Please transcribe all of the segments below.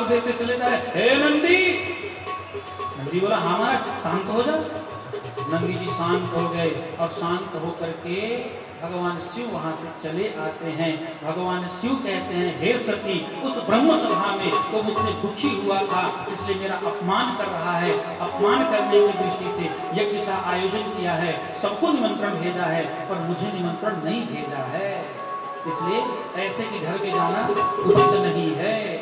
जवाब देते चले जा रहे, हे नंदी। नंदी बोला, हाँ महाराज, शांत हो जा। नंदी जी शांत हो गए और शांत होकर के भगवान शिव वहां से चले आते हैं। भगवान शिव कहते हैं, हे सती, उस ब्रह्म सभा में वो मुझसे दुखी हुआ था, इसलिए मेरा अपमान कर रहा है। अपमान करने की दृष्टि से यज्ञ का आयोजन किया है, सबको निमंत्रण भेजा है, पर मुझे निमंत्रण नहीं भेजा है, इसलिए ऐसे के घर में जाना उचित नहीं है।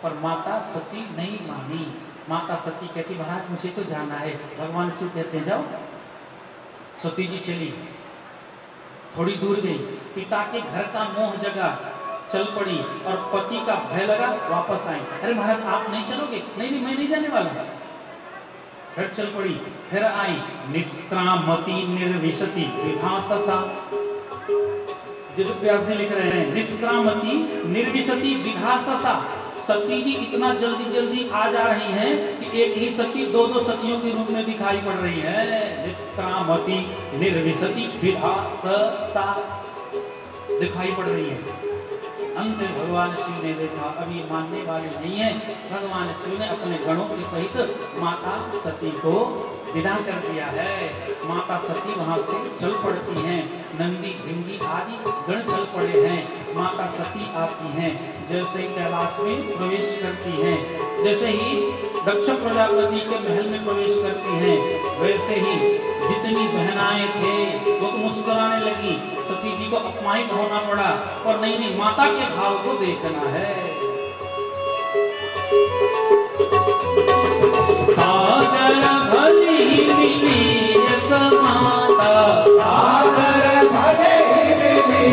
पर माता सती नहीं मानी। माता सती कहती, महाराज मुझे तो जाना है। भगवान शिव कहते हैं, जाओ। सती जी चली, थोड़ी दूर गई, पिता के घर का मोह जगा, चल पड़ी और पति का भय लगा, वापस आई। अरे महाराज आप नहीं चलोगे? नहीं नहीं, मैं नहीं जाने वाला। फिर चल पड़ी, फिर आई। निष्क्रामति निर्विशति विभाससा, व्यास जी लिख रहे हैं, निष्क्रामति निर्विशति विभाससा। सती जी इतना जल्दी जल्दी आ जा रही हैं कि एक ही सती दो दो सतियों के रूप में दिखाई पड़ रही है। निष्क्रामति निर्विशति विभाससा दिखाई पड़ रही है। अंत में भगवान शिव ने देखा अब ये मानने वाले नहीं है। भगवान शिव ने अपने गणों के सहित माता सती को विदा कर दिया है। माता सती वहां से चल पड़ती हैं। नंदी भिंगी आदि गण चल पड़े हैं। माता सती आती हैं, जैसे कैलाश में प्रवेश करती हैं, जैसे ही दक्ष प्रजापति के महल में प्रवेश करती हैं, वैसे ही जितनी बहनाएं थे वो तो मुस्कुराने लगी। सती जी को अपमानित होना पड़ा, और नहीं नहीं, माता के भाव को देखना है। सागर भले ही मिली एक माता, सागर भले ही मिली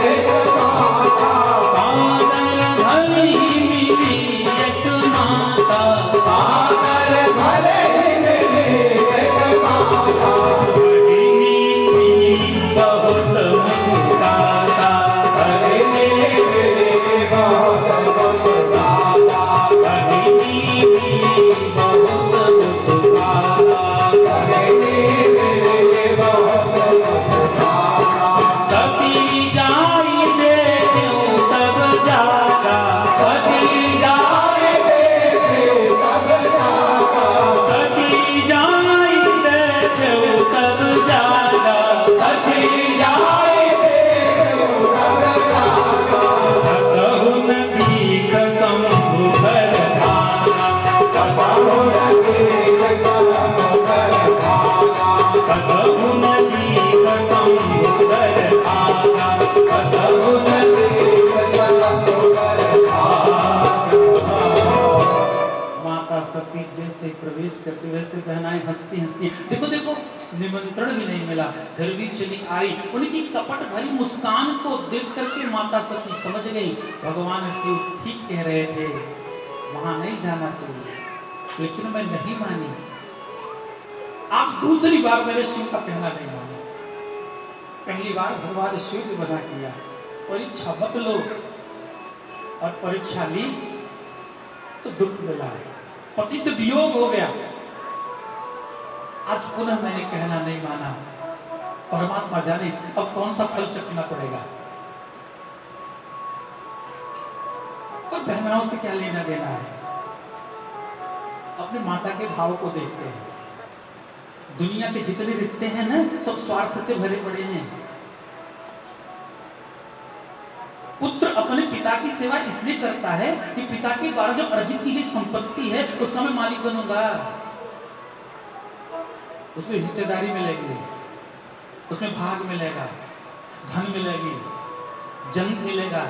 एक माता, सागर भले ही मिली एक माता, सागर भले ही मिली एक माता। बहुत मुस्कुराता, बहुत मुस्कुराता, प्रवेश करते वैसे बहनाएं हंसती हंसती, देखो देखो निमंत्रण भी नहीं मिला, घर भी चली आई। उनकी कपट भरी मुस्कान को देख करके माता सती समझ गई भगवान शिव ठीक कह रहे थे, वहां नहीं जाना चाहिए, लेकिन मैं नहीं मानी। आज दूसरी बार मेरे शिव का कहना नहीं माना। पहली बार भगवान शिव ने मना किया, परीक्षा मत लो, और परीक्षा ली तो दुख मिला, पति से वियोग हो गया। आज पुनः मैंने कहना नहीं माना। परमात्मा जाने अब कौन सा फल चखना पड़ेगा। और बहनाओं से क्या लेना देना है, अपने माता के भाव को देखते हैं। दुनिया के जितने रिश्ते हैं ना, सब स्वार्थ से भरे पड़े हैं। पुत्र अपने पिता की सेवा इसलिए करता है कि पिता के द्वारा जो अर्जित की गई संपत्ति है उसका मैं मालिक बनूंगा, उसमें हिस्सेदारी मिलेगी, उसमें भाग मिलेगा, धन मिलेगी, जन मिलेगा,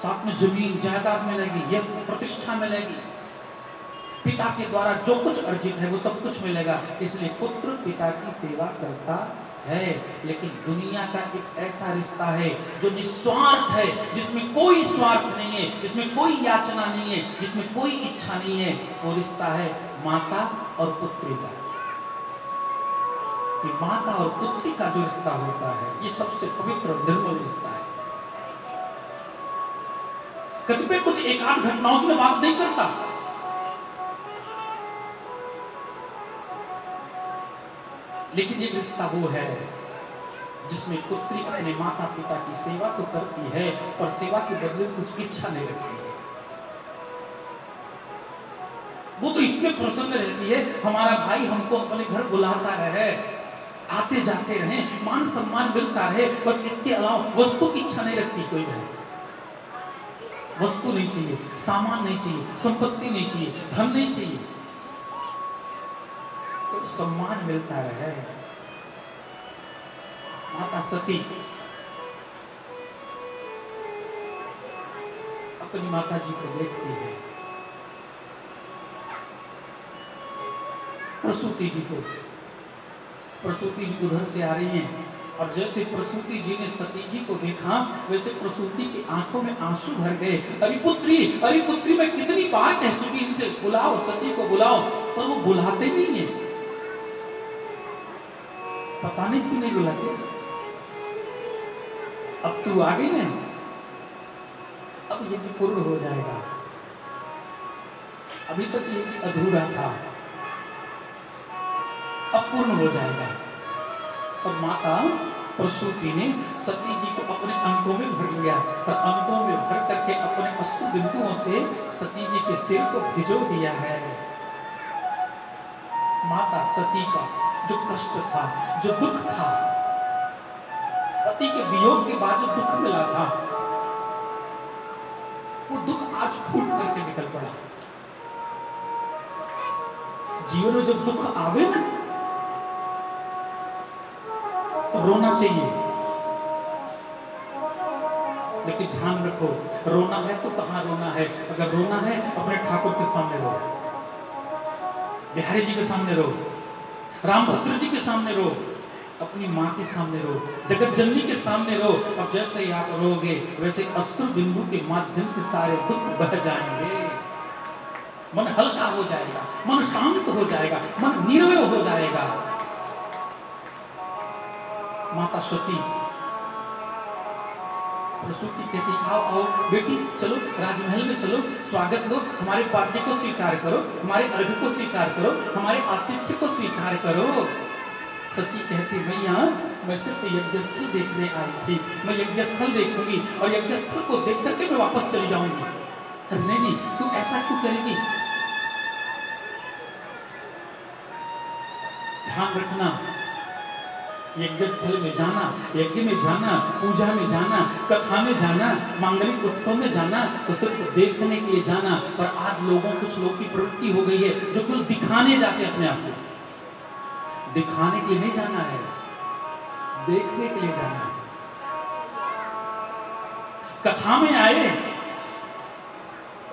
साथ में जमीन जायदाद मिलेगी, यश प्रतिष्ठा मिलेगी। पिता के द्वारा जो कुछ अर्जित है वो सब कुछ मिलेगा। इसलिए पुत्र पिता की सेवा करता है। लेकिन दुनिया का एक ऐसा रिश्ता है जो निस्वार्थ है, जिसमें कोई स्वार्थ नहीं है, जिसमें कोई याचना नहीं है, जिसमें कोई इच्छा नहीं है। वो रिश्ता है माता और पुत्री का। कि माता और पुत्री का जो रिश्ता होता है ये सबसे पवित्र और निर्मल रिश्ता है। कतिपय कुछ एकाध घटनाओं की मैं बात नहीं करता, लेकिन ये रिश्ता वो है जिसमें पुत्री अपने माता पिता की सेवा तो करती है, पर सेवा के बदले कुछ इच्छा नहीं रखती है। वो तो इसमें प्रसन्न रहती है हमारा भाई हमको अपने घर बुलाता रहे, आते जाते रहे, मान सम्मान मिलता रहे, बस इसके अलावा वस्तु की इच्छा नहीं रखती कोई बहन। वस्तु नहीं चाहिए, सामान नहीं चाहिए, संपत्ति नहीं चाहिए, धन नहीं चाहिए, तो सम्मान मिलता रहे। माता सती अपनी माता जी को देखती है, प्रसूति जी उधर से आ रही हैं, और जैसे प्रसूति जी ने सती जी को देखा वैसे प्रसूति की आंखों में आंसू भर गए। अरे पुत्री मैं कितनी बार कह चुकी इनसे बुलाओ, सती को बुलाओ, पर वो बुलाते नहीं है। पता नहीं क्यों नहीं बुलाते। अब तू आ गई ना, अब ये भी पूर्ण हो जाएगा, अभी तक ये भी अधूरा था, अब पूर्ण हो जाएगा। और माता प्रसूति ने सती जी को अपने अंकों में भर लिया, और अंकों में भर करके अपने अश्रु बिंदुओं से सती जी के सिर को भिजो दिया है। माता सती का जो कष्ट था, जो दुख था, पति के वियोग के बाद जो दुख मिला था, वो दुख आज फूट करके निकल पड़ा। जीवन में जब दुख आवे ना तो रोना चाहिए, लेकिन ध्यान रखो, रोना है तो कहां रोना है। अगर रोना है अपने ठाकुर के सामने रो, बिहारी जी के सामने रो, रामभद्र जी के सामने रो, अपनी माँ के सामने रो, जगत जननी के सामने रो। और जैसे ही आप रोगे वैसे अश्रु बिंदु के माध्यम से सारे दुख बह जाएंगे, मन हल्का हो जाएगा, मन शांत हो जाएगा, मन निर्भय हो जाएगा। माता सती प्रसूति कहती, आओ आओ बेटी, चलो राजमहल में चलो, स्वागत लो, हमारे पार्टी को स्वीकार करो, हमारे अर्घ को स्वीकार करो, हमारे आतिथ्य को स्वीकार करो। सती कहती, भैया मैं सिर्फ यज्ञस्थल देखने आई थी, मैं यज्ञस्थल देखूंगी और यज्ञस्थल को देख करके मैं वापस चली जाऊंगी। नहीं, तू ऐसा क्यों करेगी? ध्यान रखना, यज्ञस्थल में जाना, यज्ञ में जाना, पूजा में जाना, कथा में जाना, मांगलिक उत्सव में जाना, तो सिर्फ देखने के लिए जाना। पर आज कुछ लोग की प्रवृत्ति हो गई है जो केवल दिखाने जाते हैं अपने आप को। दिखाने के लिए नहीं जाना है, देखने के लिए जाना है। कथा में आए,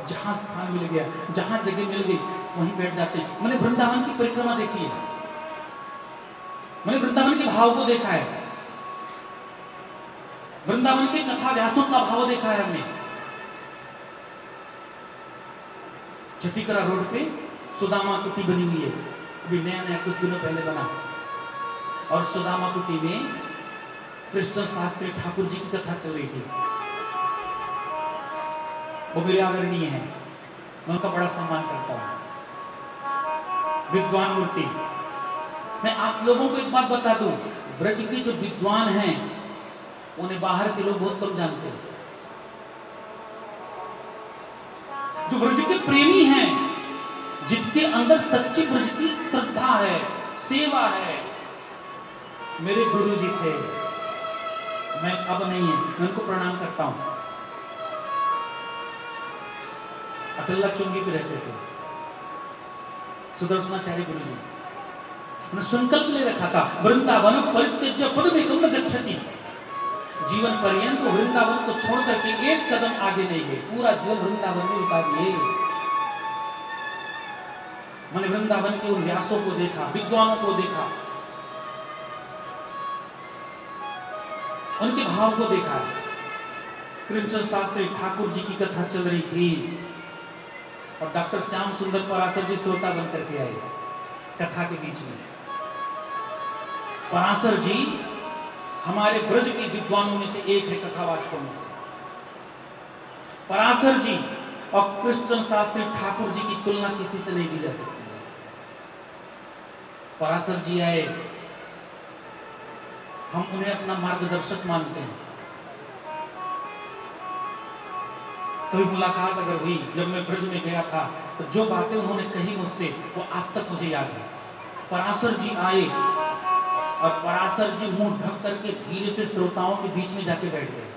जहां स्थान मिल गया, जहां जगह मिल गई वहीं बैठ जाते हैं। मैंने वृंदावन की परिक्रमा देखी है, मैंने वृंदावन के भाव को देखा है, वृंदावन के कथा व्यासों का भाव देखा है हमने। चटिकरा रोड पे सुदामा कुटी बनी हुई है, अभी नया कुछ दिनों पहले बना, और सुदामा कुटी में कृष्ण शास्त्री ठाकुर जी की कथा चल रही थी। वो मेरे आदरणीय है, मैं उनका बड़ा सम्मान करता हूं, विद्वान मूर्ति। मैं आप लोगों को एक बात बता दूं, ब्रज के जो विद्वान हैं उन्हें बाहर के लोग बहुत कम जानते हैं। जो ब्रज के प्रेमी हैं, जिनके अंदर सच्ची ब्रज की श्रद्धा है, सेवा है, मेरे गुरु जी थे, मैं अब नहीं है, मैं उनको प्रणाम करता हूं। अटल्ला चुंगी पे रहते थे सुदर्शनाचार्य गुरु जी, संकल्प ले रखा था, वृंदावन परित्यज्य पदमेकं न गच्छति। जीवन पर्यंत वृंदावन को छोड़ करके एक कदम आगे नहीं गए, पूरा जीवन वृंदावन में बिता दिए। मैंने वृंदावन के उन व्यासों को देखा, विद्वानों को देखा, उनके भाव को देखा। कृष्ण शास्त्री ठाकुर जी की कथा चल रही थी और डॉक्टर श्याम सुंदर पराशर जी श्रोता बन करके आए कथा के बीच में। पराशर जी हमारे ब्रज के विद्वानों में से एक है, कथावाचकों में से। पराशर जी और कृष्ण शास्त्री ठाकुर जी की तुलना किसी से नहीं की जा सकती। पराशर जी आए, हम उन्हें अपना मार्गदर्शक मानते हैं। कभी मुलाकात अगर हुई, जब मैं ब्रज में गया था तो जो बातें उन्होंने कही मुझसे वो आज तक मुझे याद है। पराशर जी आए और पराशर जी मुंह ढक करके धीरे से श्रोताओं के बीच में जाके बैठ गए।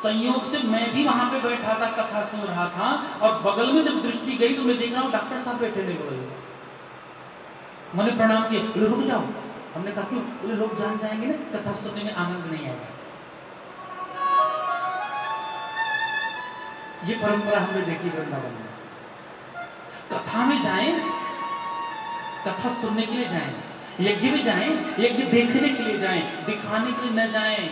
संयोग से मैं भी वहां पे बैठा था, कथा सुन रहा था, और बगल में जब दृष्टि गई तो मैं देख रहा हूँ डॉक्टर साहब बैठे नहीं बोले। मैंने प्रणाम किया, बोले रुक जाओ। हमने कहा क्यों? बोले लोग जान जाएंगे ना, कथा सुनने में आनंद नहीं आएगा। ये परंपरा हमने देखी वृंदावन में। कथा में जाएं, कथा सुनने के लिए जाएं, यज्ञ में जाएं, यज्ञ देखने के लिए जाएं, दिखाने के लिए न जाएं।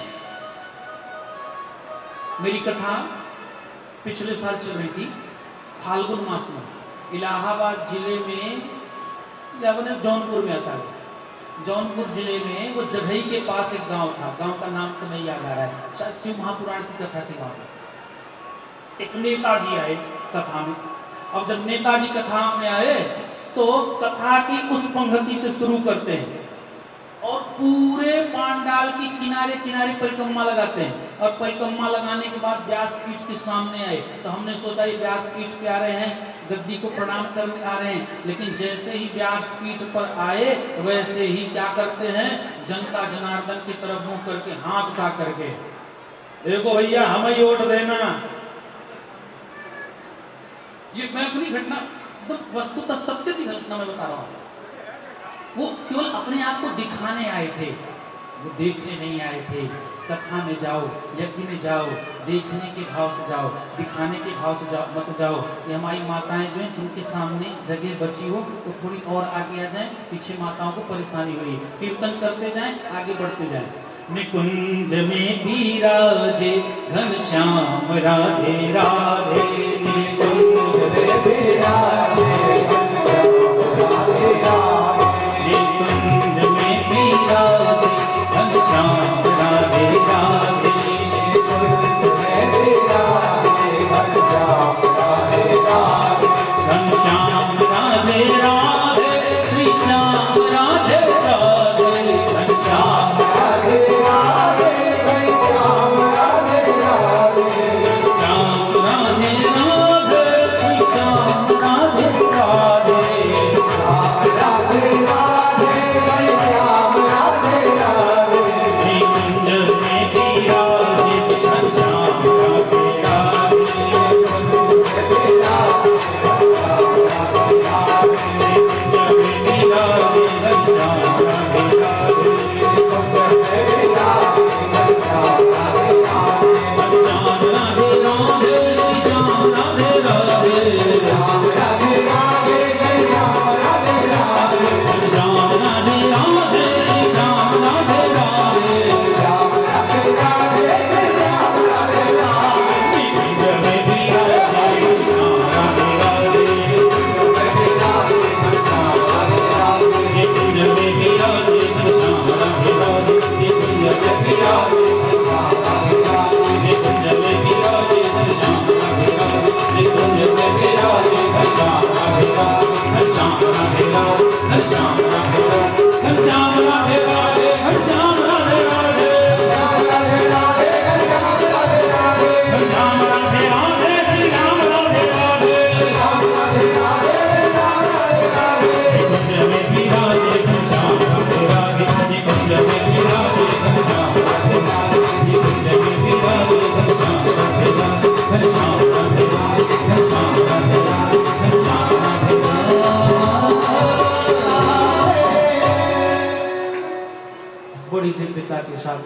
मेरी कथा पिछले साल चल रही थी फाल्गुन मास में, इलाहाबाद जिले में, जौनपुर में आता है। जौनपुर जिले में वो जगही के पास एक गांव था, गांव का नाम तो नहीं याद आ रहा है, शायद शिव महापुराण की कथा थी। वहां पर एक नेताजी आए कथा में। अब जब नेताजी कथा में आए तो कथा की उस पंक्ति से शुरू करते हैं और पूरे पांडाल की किनारे किनारे परिक्रमा लगाते हैं, और परिक्रमा लगाने के बाद व्यासपीठ के सामने आए। तो हमने सोचा ये व्यासपीठ पे आ रहे हैं, गद्दी को प्रणाम करने आ रहे हैं, लेकिन जैसे ही व्यासपीठ पर आए वैसे ही क्या करते हैं, जनता जनार्दन की तरफ मुंह करके हाथ उठा करके, देखो भैया हमें वोट देना। ये मैं अपनी घटना, तो वस्तुतः सत्य की घटना मैं बता रहा हूं। वो केवल अपने आप को दिखाने आए थे, वो देखने नहीं आए थे। कथा में जाओ, यज्ञ में जाओ, देखने के भाव से जाओ, दिखाने के भाव से जाओ, मत जाओ। ये हमारी माताएं जो हैं, जिनके सामने जगह बची हो तो थोड़ी और आगे आ जाएं, पीछे माताओं को परेशानी हो रही है, कीर्तन करते जाएं, आगे बढ़ते जाएं। निकुंज में विराजे घनश्याम राधे राधे, निकुंज में विराजे घनश्याम राधे राधे, निकुंज में विराजे घनश्याम राधे राधे, निकुंज में विराजे घनश्याम राधे राधे, घनश्याम राधे राधे, श्री श्याम राधे राधे, घनश्याम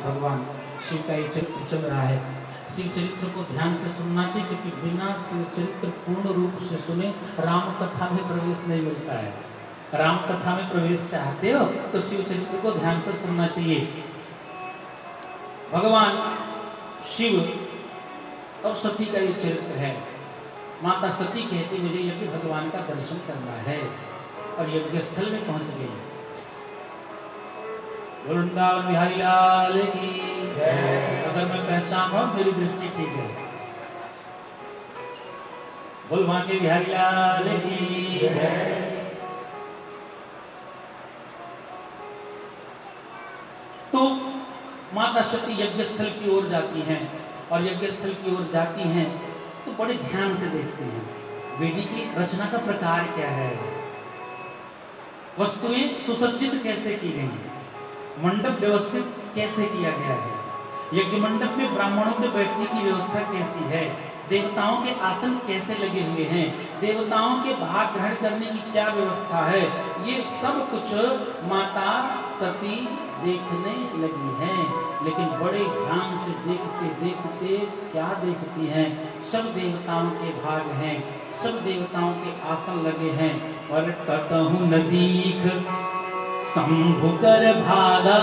भगवान शिव का ये चरित्र चल रहा है। शिव चरित्र को ध्यान से सुनना चाहिए, क्योंकि बिना शिव चरित्र पूर्ण रूप से सुने राम कथा में प्रवेश नहीं मिलता है। राम कथा में प्रवेश चाहते हो तो शिव चरित्र को ध्यान से सुनना चाहिए। भगवान शिव और सती का ये चरित्र है। माता सती कहती मुझे यदि भगवान का दर्शन करना है, और यज्ञ स्थल में पहुंच गई। वृंदावन बिहारी लाल की जय। अगर मैं पहचान हूं, मेरी दृष्टि ठीक है। बोल वहां के बिहारी लाल की जय। तो माता सती यज्ञ स्थल की ओर जाती हैं, और यज्ञ स्थल की ओर जाती हैं तो बड़े ध्यान से देखती हैं वेदी की रचना का प्रकार क्या है, वस्तुएं सुसज्जित कैसे की गई हैं, मंडप व्यवस्थित कैसे किया गया है, यज्ञ मंडप में ब्राह्मणों के बैठने की व्यवस्था कैसी है, देवताओं के आसन कैसे लगे हुए हैं, देवताओं के भाग ग्रहण करने की क्या व्यवस्था है, ये सब कुछ माता सती देखने लगी हैं। लेकिन बड़े ध्यान से देखते देखते क्या देखती हैं, सब देवताओं के भाग हैं, सब देवताओं के आसन लगे हैं। और कतहु न दीख शंभु कर भागा,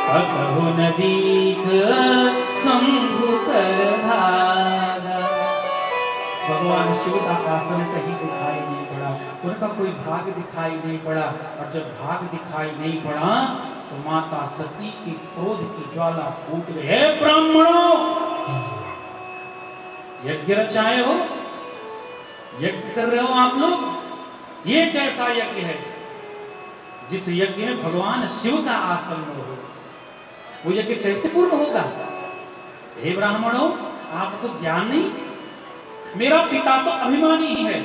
कतहु न दीख शंभु कर भागा। भगवान शिव का आसन कहीं दिखाई नहीं पड़ा, उनका कोई भाग दिखाई नहीं पड़ा। और जब भाग दिखाई नहीं पड़ा तो माता सती की क्रोध की ज्वाला फूट गई। हे ब्राह्मणों, यज्ञ रचाए हो, यज्ञ कर रहे हो आप लोग, ये कैसा यज्ञ है जिस यज्ञ में भगवान शिव का आसन हो, वो यज्ञ कैसे पूर्ण होगा? हे ब्राह्मणों, आपको ज्ञान नहीं? मेरा पिता तो अभिमानी ही है,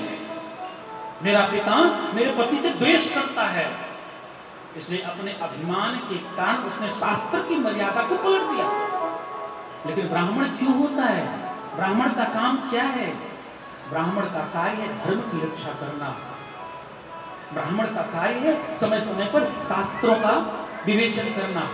मेरा पिता मेरे पति से द्वेष करता है, इसलिए अपने अभिमान के कारण उसने शास्त्र की मर्यादा को पलट दिया। लेकिन ब्राह्मण क्यों होता है? ब्राह्मण का काम क्या है? ब्राह्मण का कार्य है धर्म की रक्षा करना। ब्राह्मण का कार्य है समय समय पर शास्त्रों का विवेचन करना।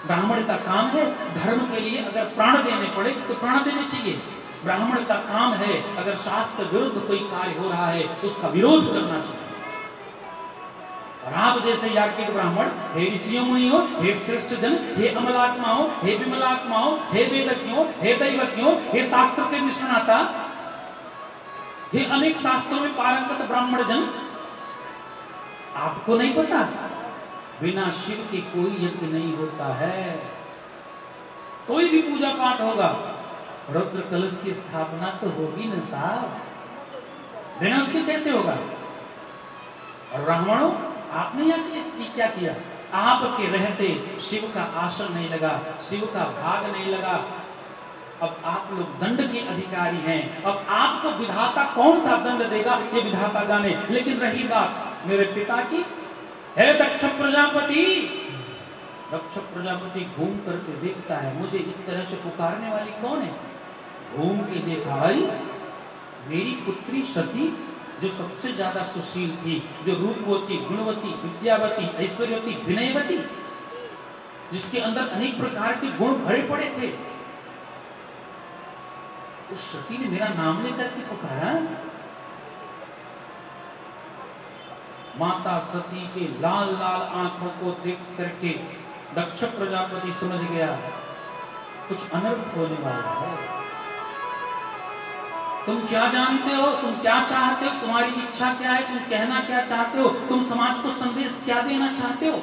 ब्राह्मण का काम है धर्म के लिए अगर प्राण देने पड़े तो प्राण देने चाहिए। ब्राह्मण का काम है अगर शास्त्र विरुद्ध कोई कार्य हो रहा है उसका विरोध करना चाहिए। और आप जैसे याज्ञिक ब्राह्मण, हे ऋषियों मुनियों, हे श्रेष्ठ जन, हे अमलात्माओं, हे विमलात्माओं, हे वेदज्ञों, हे दैवज्ञों, हे शास्त्र के निष्णाता, हे अनेक शास्त्रों में पारंगत ब्राह्मण जन, आपको नहीं पता बिना शिव के कोई यज्ञ नहीं होता है। कोई भी पूजा पाठ होगा, रुद्र कलश की स्थापना तो होगी न साहब, बिना उसके कैसे होगा? और ब्राह्मणों, आपने यहाँ क्या किया? आपके रहते शिव का आसन नहीं लगा, शिव का भाग नहीं लगा। अब आप लोग दंड के अधिकारी हैं, अब आपको विधाता कौन सा दंड देगा ये विधाता जाने। लेकिन रही बात मेरे पिता की, है दक्ष प्रजापति। दक्ष प्रजापति घूम करके देखता है मुझे इस तरह से पुकारने वाली कौन है। घूम के देखा, अरे मेरी पुत्री सती जो सबसे ज्यादा सुशील थी, जो रूपवती, गुणवती, विद्यावती, ऐश्वर्यवती, विनयवती, जिसके अंदर अनेक प्रकार के गुण भरे पड़े थे, उस सती ने मेरा नाम लेकर के पुकारा। माता सती के लाल लाल आंखों को देख करके दक्ष प्रजापति समझ गया कुछ अनर्थ होने वाला है। तुम क्या जानते हो, तुम क्या चाहते हो, तुम्हारी इच्छा क्या है, तुम कहना क्या चाहते हो, तुम समाज को संदेश क्या देना चाहते हो,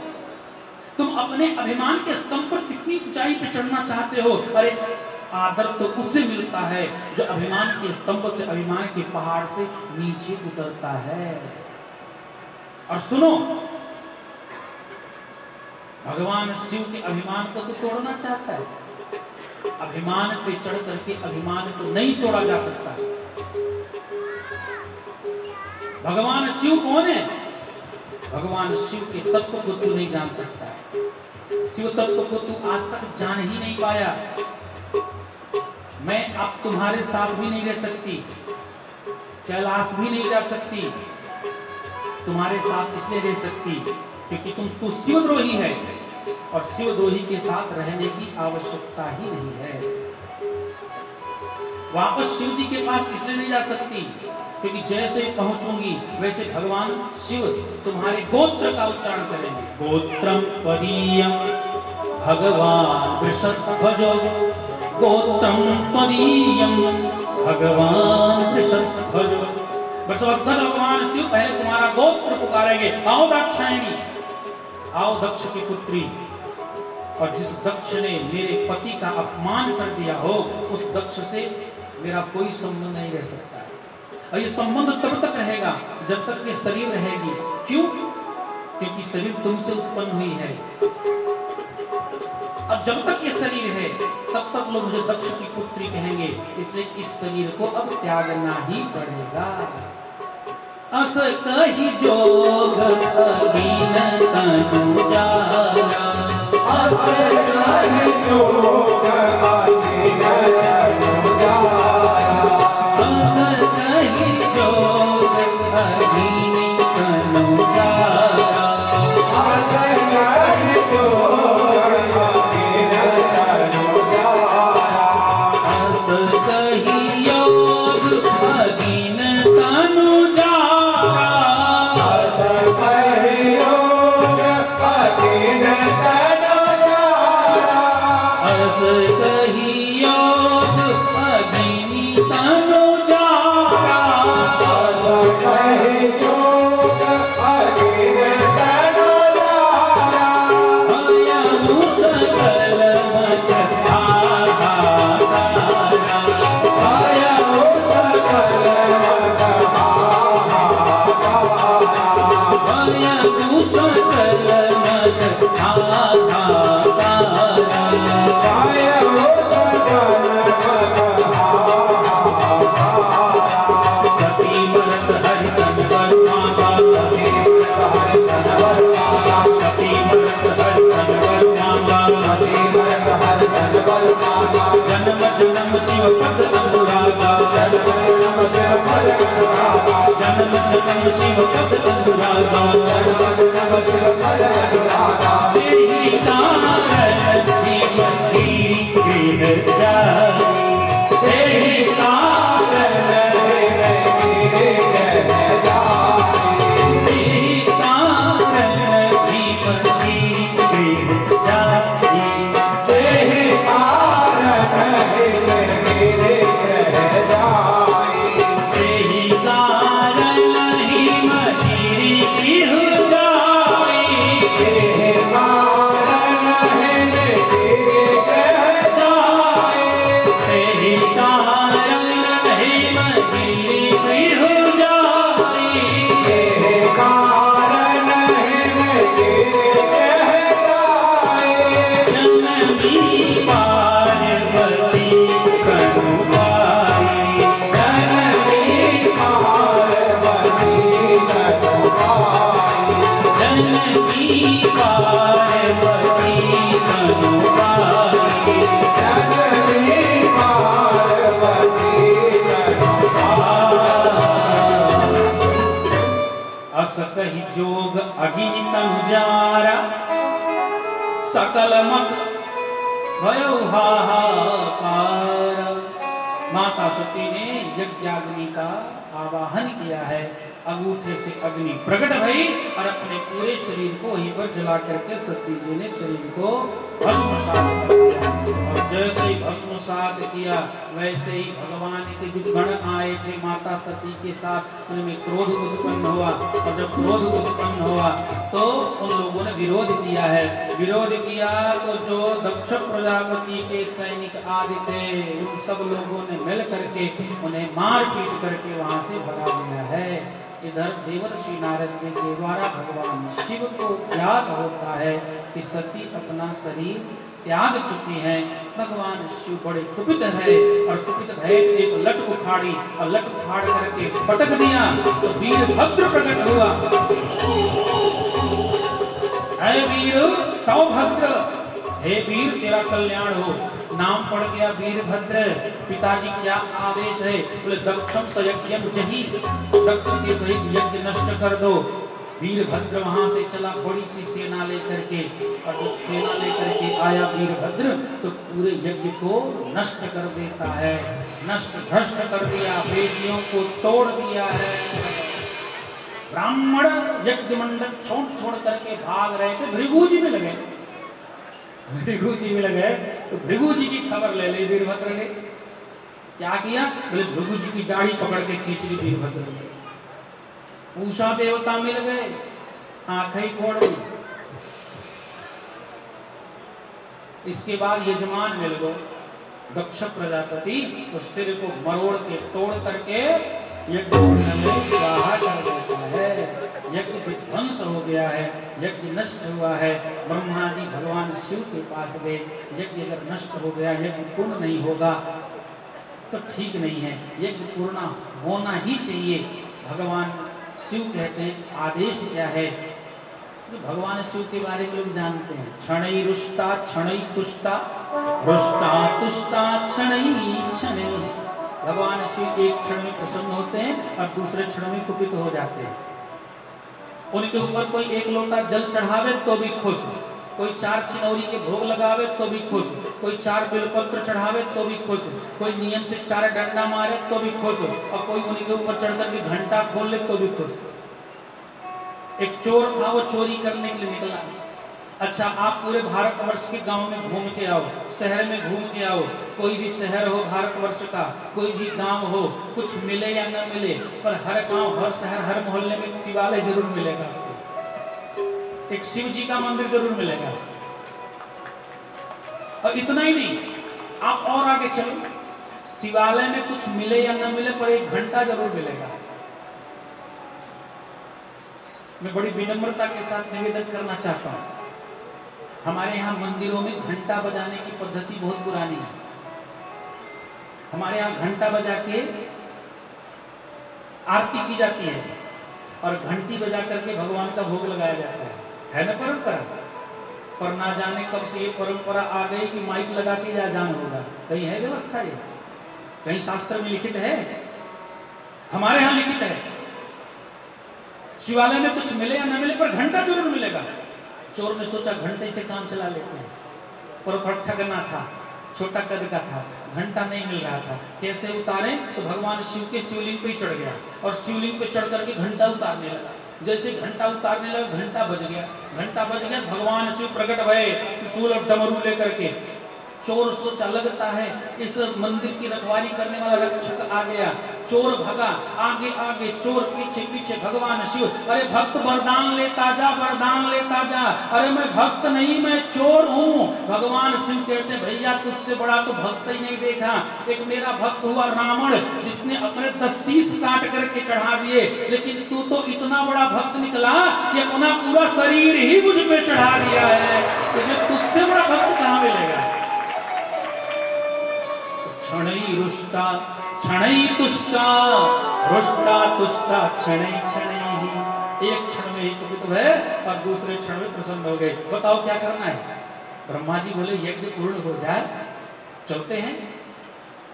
तुम अपने अभिमान के स्तंभ पर कितनी ऊंचाई पे चढ़ना चाहते हो। अरे आदर तो उससे मिलता है जो अभिमान के स्तंभ से, अभिमान के पहाड़ से नीचे उतरता है। और सुनो, भगवान शिव के अभिमान को तो तोड़ना चाहता है, अभिमान पे चढ़ करके अभिमान को नहीं तोड़ा जा सकता। भगवान शिव कौन है? भगवान शिव के तत्व को तू नहीं जान सकता, शिव तत्व को तू आज तक जान ही नहीं पाया। मैं अब तुम्हारे साथ भी नहीं रह सकती, कैलाश भी नहीं जा सकती, तुम्हारे साथ इसलिए रह सकती क्योंकि तू शिवद्रोही है और शिवद्रोही के साथ रहने की आवश्यकता ही नहीं है। वापस शिव जी के पास इसलिए नहीं जा सकती क्योंकि जैसे पहुंचूंगी वैसे भगवान शिव तुम्हारे गोत्र का उच्चारण करेंगे। गोत्रम त्वदीयम भगवान वृषध्वजो, गोत्रम त्वदीयम भगवान वृषध्वजो। भगवान शिव पहले तुम्हारा गोत्र पुकारेंगे, आओ दाक्षायणी, आओ दक्ष की पुत्री। और जिस दक्ष ने मेरे पति का अपमान कर दिया हो उस दक्ष से मेरा कोई संबंध नहीं रह सकता है। और ये संबंध तब तक रहेगा जब तक ये शरीर रहेगी। क्यों? क्योंकि शरीर तुमसे उत्पन्न हुई है। और जब तक ये शरीर है तब तक लोग मुझे दक्ष की पुत्री कहेंगे, इसलिए इस शरीर को अब त्यागना ही पड़ेगा। अस कही जोग अधीन तनु जारा, अस कही जोग अधीन तनु जारा, अस कही जोग अधीन तनु जारा, अस कही जोग अधीन तनु जारा, अस कही योग अधीन तनु जारा, अस कही योग अधीन तनु जारा, अस कही योग अधीन तनु जारा, अस कही जोग अधीन तनु जारा, भयउ सकल मत हाहाकारा, भयउ सकल मत हाहाकारा, भयउ सकल मत हाहाकारा, भयउ सकल मत हाहाकारा, सती मरत हरि तन वर मांगा, सती मरत हरि तन वर मांगा, सती मरत हरि तन वर मांगा, सती मरत हरि तन वर मांगा, जन्म जन्म शिव पद अनुरागा, जन्म जन्म शिव पद अनुरागा, जन्म जन्म शिव पद अनुरागा, जन्म जन्म शिव पद अनुरागा, तेहि कारण जीव धीरि गिर जाई, तेहि कारण जीव धीरि गिर जाई, तेहि कारण जीव धीरि गिर जाई, तेहि कारण जीव धीरि गिर जाई, तेहि कारण हिम धीरि गिर जाई, तेहि कारण हिम धीरि गिर जाई, तेहि कारण हिम धीरि गिर जाई, तेहि कारण हिम धीरि गिर जाई, जननी पार्वती कनुबाई, जननी पार्वती कनुबाई, जननी पार्वती कनुबाई, जननी पार्वती कनुबाई, अस कही जोग अधीन तनु जारा, सकल मत भयउ हाहाकार। माता सती ने यज्ञाग्नि का आवाहन किया है, अंगूठे से अग्नि प्रकट भई और अपने पूरे शरीर को वहीं पर जला करके सती जी ने शरीर को भस्मसात कर दिया। और जैसे ही भस्मसात किया वैसे ही भगवान के जो गण आए थे माता सती के साथ, उनमें क्रोध उत्पन्न हुआ, और जब क्रोध उत्पन्न हुआ तो उन लोगों ने विरोध किया है। विरोध किया तो जो दक्ष प्रजापति के सैनिक आदि थे उन सब लोगों ने मिल करके उन्हें मार पीट करके वहां से भगा दिया है। इधर देवर्षि नारद जी के द्वारा भगवान शिव को ज्ञात होता है कि सती अपना शरीर त्याग चुकी हैं। भगवान शिव बड़े कुपित है और कुपित भय एक लट उठाड़ी और लट उठाड़ करके पटक दिया तो वीरभद्र प्रकट हुआ। है वीर तौ भद्र, हे वीर तेरा कल्याण हो। नाम पड़ गया वीरभद्र। पिताजी क्या आदेश है? बोले दक्षम सयज्ञम जही, दक्ष के सहित यज्ञ नष्ट कर दो। वीरभद्र वहां से चला बड़ी सी सेना लेकर के, और जब सेना लेकर के आया वीरभद्र तो पूरे यज्ञ को नष्ट कर देता है, नष्ट भ्रष्ट कर दिया, वेदियों को तोड़ दिया है। ब्राह्मण यज्ञ मंडप छोड़ छोड़ करके भाग रहे थे, भृगु जी में लगे। भृगु जी में लगे तो भृगु जी की खबर ले ली वीरभद्र ने। क्या किया? बोले भृगु जी की दाढ़ी पकड़ के खींच ली वीरभद्र ने। उषा देवता मिल गए, आंखें फोड़ दी। इसके बाद यजमान मिल गए दक्ष प्रजापति, तो सिर को मरोड़ के तोड़ करके यज्ञ कुंड में स्वाहा कर देता है। यज्ञ विध्वंस हो गया है, यज्ञ नष्ट हुआ है। ब्रह्मा जी भगवान शिव के पास गए, यज्ञ अगर नष्ट हो गया, यज्ञ पूर्ण नहीं होगा तो ठीक नहीं है, यज्ञ पूर्ण होना ही चाहिए। भगवान शिव कहते हैं आदेश क्या है, तो भगवान शिव के बारे में लोग जानते हैं। क्षणै रुष्टा क्षणै तुष्टा, रुष्टा तुष्टा क्षणै क्षणै। भगवान शिव एक क्षण में प्रसन्न होते हैं और दूसरे क्षण में कुपित हो जाते हैं। उनके ऊपर कोई एक लोटा जल चढ़ावे तो भी खुश, कोई 4 चिनौरी के भोग लगावे तो भी खुश, कोई 4 बेलपत्र चढ़ावे तो भी खुश, कोई नियम से 4 डंडा मारे तो भी खुश, और कोई उनके ऊपर चढ़कर के घंटा खोल ले तो भी खुश। एक चोर था, वो चोरी करने के लिए निकला। अच्छा, आप पूरे भारतवर्ष के गांव में घूम के आओ, शहर में घूम के आओ, कोई भी शहर हो भारतवर्ष का, कोई भी गांव हो, कुछ मिले या न मिले, पर हर गांव, हर शहर, हर मोहल्ले में एक शिवालय जरूर मिलेगा, एक शिव जी का मंदिर जरूर मिलेगा। और इतना ही नहीं, आप और आगे चलो, शिवालय में कुछ मिले या न मिले पर एक घंटा जरूर मिलेगा। मैं बड़ी विनम्रता के साथ निवेदन करना चाहता हूं, हमारे यहाँ मंदिरों में घंटा बजाने की पद्धति बहुत पुरानी है। हमारे यहाँ घंटा बजा के आरती की जाती है और घंटी बजा करके भगवान का भोग लगाया जाता है ना परंपरा। पर ना जाने कब से ये परंपरा आ गई कि माइक लगा के अजान होगा। कहीं है व्यवस्था, ये कहीं शास्त्र में लिखित है? हमारे यहाँ लिखित है, शिवालय में कुछ मिले या न मिले पर घंटा जरूर मिलेगा। चोर ने सोचा घंटे से काम चला लेते हैं, पर ठगना था, छोटा कद का था, घंटा नहीं मिल रहा था। कैसे उतारे? तो भगवान शिव के शिवलिंग पे चढ़ गया और शिवलिंग पे चढ़ करके घंटा उतारने लगा। जैसे घंटा उतारने लगा, घंटा बज गया, घंटा बज गया, भगवान शिव प्रकट भये त्रिशूल और डमरू लेकर के। चोर सोचा लगता है इस मंदिर की रखवाली करने वाला रक्षक आ गया। चोर भगा, आगे आगे, चोर पीछे पीछे, भगवान शिव, अरे भक्त वरदान लेता जा, वरदान लेता जा। अरे मैं भक्त नहीं, मैं चोर हूँ। भगवान शिव कहते भैया तुझसे बड़ा तो भक्त ही नहीं देखा। एक मेरा भक्त हुआ रावण, जिसने अपने 10 शीश काट करके चढ़ा दिए, लेकिन तू तो इतना बड़ा भक्त निकला कि अपना पूरा शरीर ही मुझ पे चढ़ा दिया है। तुझे तुझसे बड़ा भक्त कहाँ मिलेगा? क्षणै रुष्टा क्षणै तुष्टा, रुष्टा तुष्टा क्षणै क्षणै। एक क्षण में ही कुपित है और दूसरे क्षण में प्रसन्न हो गए। बताओ क्या करना है? ब्रह्मा जी बोले यज्ञ पूर्ण हो जाए, चलते हैं।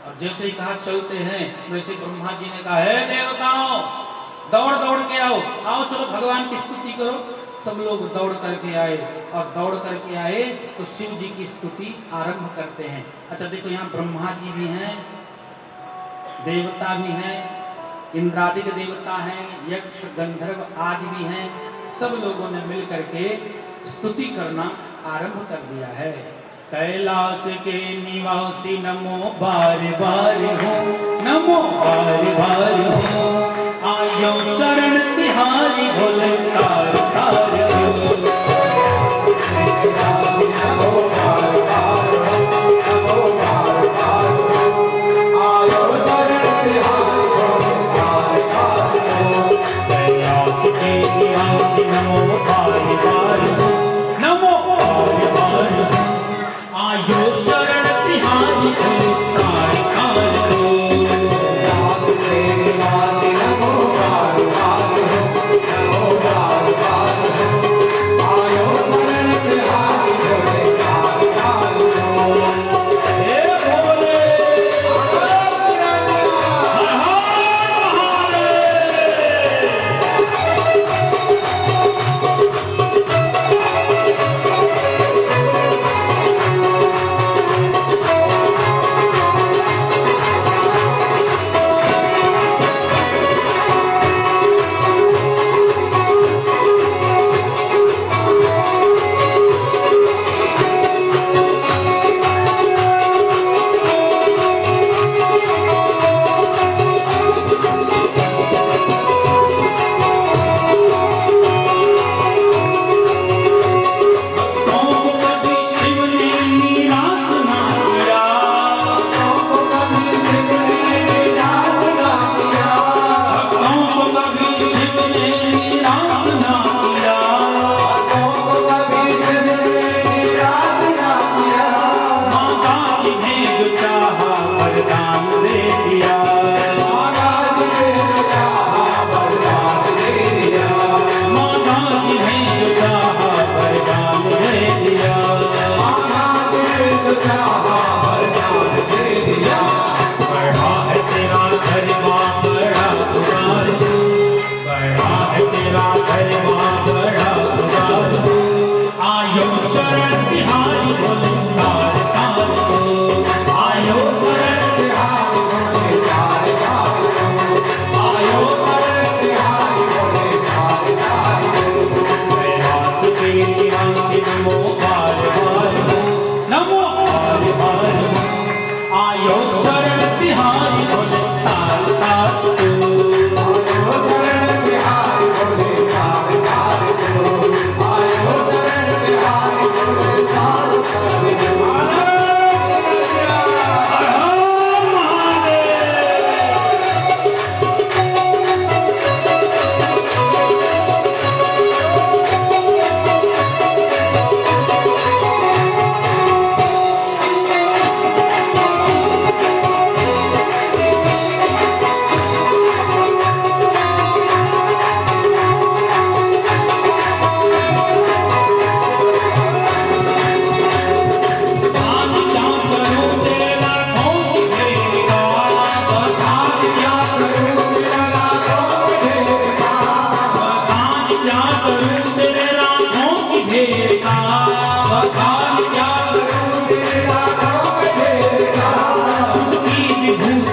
और जैसे ही कहा चलते हैं, वैसे ब्रह्मा जी ने कहा है देवताओं, दौड़ दौड़ के आओ, आओ चलो भगवान की स्तुति करो। सब लोग दौड़ करके आए और दौड़ करके आए तो शिव जी की स्तुति आरंभ करते हैं। अच्छा देखो, यहाँ ब्रह्मा जी भी हैं, देवता भी हैं, इंद्रादिक देवता हैं, यक्ष गंधर्व आदि भी हैं। सब लोगों ने मिल करके स्तुति करना आरंभ कर दिया है। कैलाश के निवासी नमो बार बार हो, नमो बार बार हो, आयो शरण तिहारी भोले तार तार हो। नमो बार बार हो, नमो बार बार हो, आयो शरण तिहारी भोले तार तार हो। कैलाश के निवासी नमो बार बार हो, नमो बार बार हो, आयो शरण तिहारी भोले तार तार हो। कैलाश के निवासी नमो बार बार हो, नमो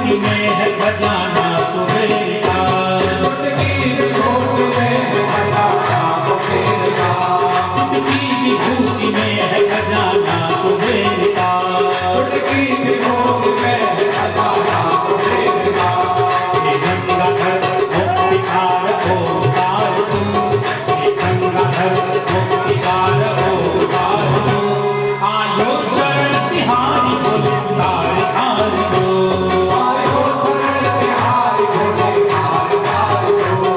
विभूति में है खजाना कुबेर का, चुटकी विभूति में है खजाना कुबेर का, चुटकी विभूति में है खजाना कुबेर का, चुटकी विभूति में है खजाना कुबेर का। हे गंगाधर मुक्तिकार ओंकार तू, हे गंगाधर मुक्तिकार ओंकार तू, आयो शरण तिहारी बोले तार तार दो, आयो शरण तिहारी बोले तार तार दो,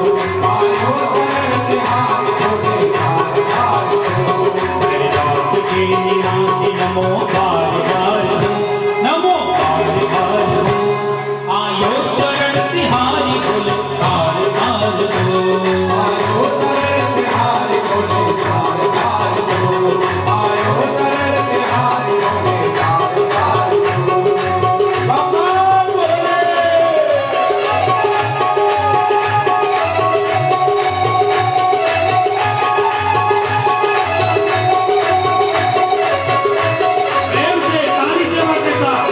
आयो शरण तिहारी बोले तार तार दो। तेरे दास के निवासी नमो बार बार हो, नमो बार बार हो, आयो शरण तिहारी बोले तार तार दो, आयो शरण तिहारी बोले तार तार दो, आयो शरण तिहारी बोले तार तार दो। भगवान बोले प्रेम से ताली से बातें साथ।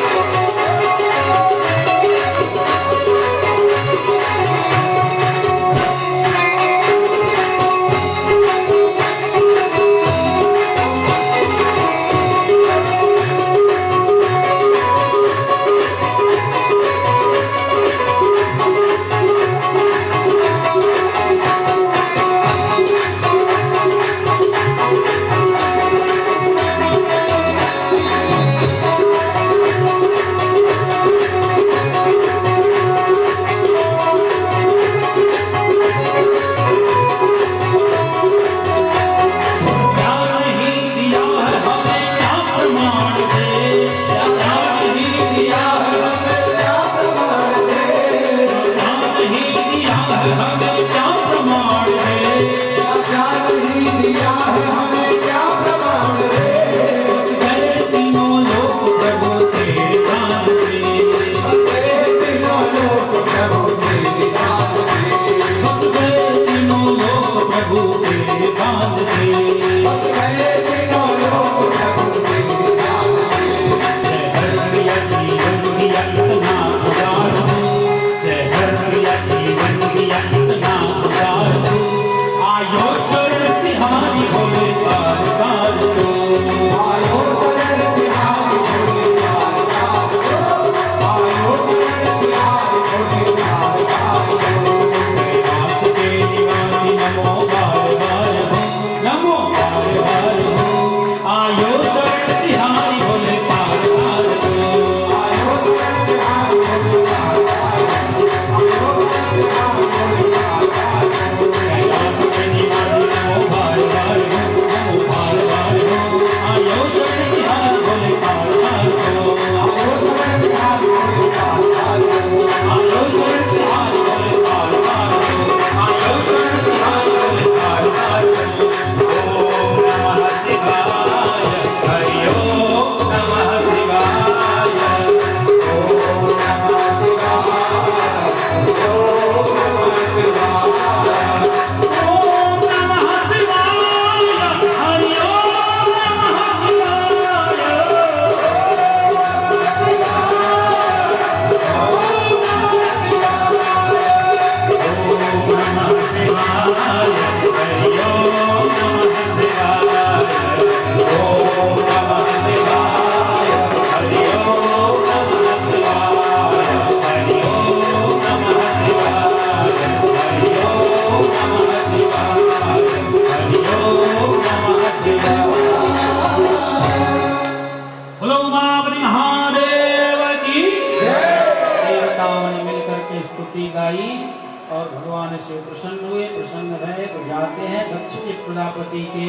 और भगवान से प्रसन्न हुए, प्रसन्न रहे तो जाते हैं दक्ष के प्रजापति के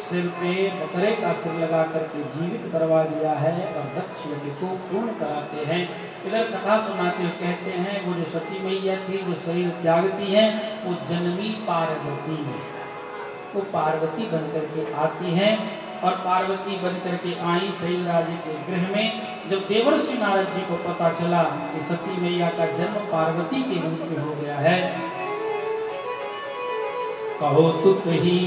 सिर पे बकरे का सिर लगा करके जीवित करवा दिया है और दक्ष यज्ञ को पूर्ण कराते हैं। इधर कथा सुनाते हुए कहते हैं वो जो सती मैया थी जो शरीर त्यागती है वो जन्मी पार्वती, वो पार्वती बन करके आती है और पार्वती बन करके आई शैलराज के गृह में। जब देवर्षि नारद जी को पता चला कि सती मैया का जन्म पार्वती के रूप में हो गया है, कहो तु कही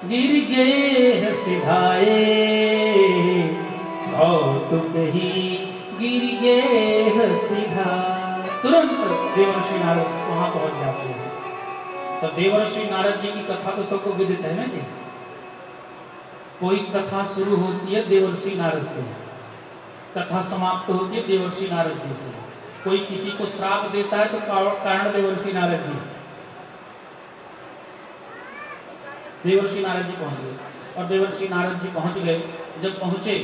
गिर गए सिधाए, कहो तु कही गिर गे सीधा। तुरंत देवर्षि नारद वहां पहुंच जाते हैं। तो देवर्षि नारद जी की कथा तो सबको विदित है ना जी। कोई कथा शुरू होती है देवर्षि नारद से, कथा समाप्त होती है देवर्षि नारद जी से। कोई किसी को श्राप देता है तो कारण देवर्षि नारद जी। देवर्षि नारद जी पहुंच गए और देवर्षि नारद जी पहुंच गए। जब पहुंचे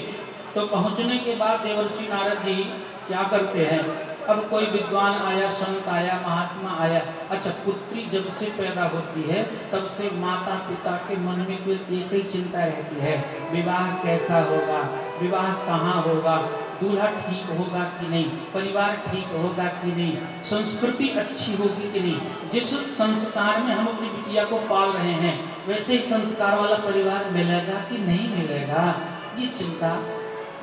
तो पहुंचने के बाद देवर्षि नारद जी क्या करते हैं, अब कोई विद्वान आया, संत आया, महात्मा आया। अच्छा, पुत्री जब से पैदा होती है तब से माता पिता के मन में कोई एक ही चिंता रहती है, विवाह कैसा होगा, विवाह कहाँ होगा, दूल्हा ठीक होगा कि नहीं, परिवार ठीक होगा कि नहीं, संस्कृति अच्छी होगी कि नहीं। जिस संस्कार में हम अपनी बिटिया को पाल रहे हैं वैसे ही संस्कार वाला परिवार मिलेगा कि नहीं मिलेगा, ये चिंता